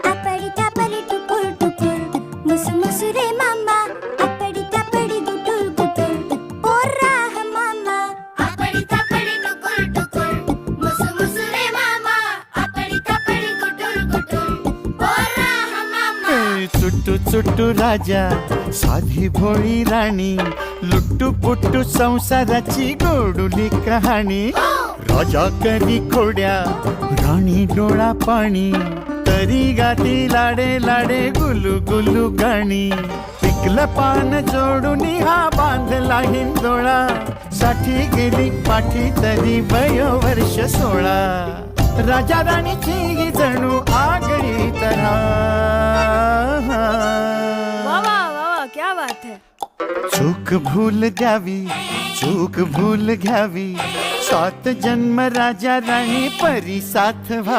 आपडी तापडी टुकुर टुकुर मुसमुसु रे मामा आपडी तापडी गुटुर गुटुर पोरा मामा आपडी तापडी टुकुर टुकुर मुसमुसु रे मामा आपडी तापडी गुटुर गुटुर पोरा मामा चुट्टू चुट्टू राजा साधी भोळी राणी लुट्टू पुट्टू संसाराची गोडुली कहाणी राजा करी खोड्या राणी डोळा पाणी तरी गाती लाडे लाडे गुलू गुलू गाणी पिकलं पान जोडून हा बांधला हिंदोळा साठी गेली पाठी तरी वयो वर्ष 16 राजा राणीची ही जणू आगळी तऱ्हा वाह वाह वाह क्या बात है. चूक भूल द्यावी चूक भूल घ्यावी 7 जन्म राजा राणी परी साथ व्हावी.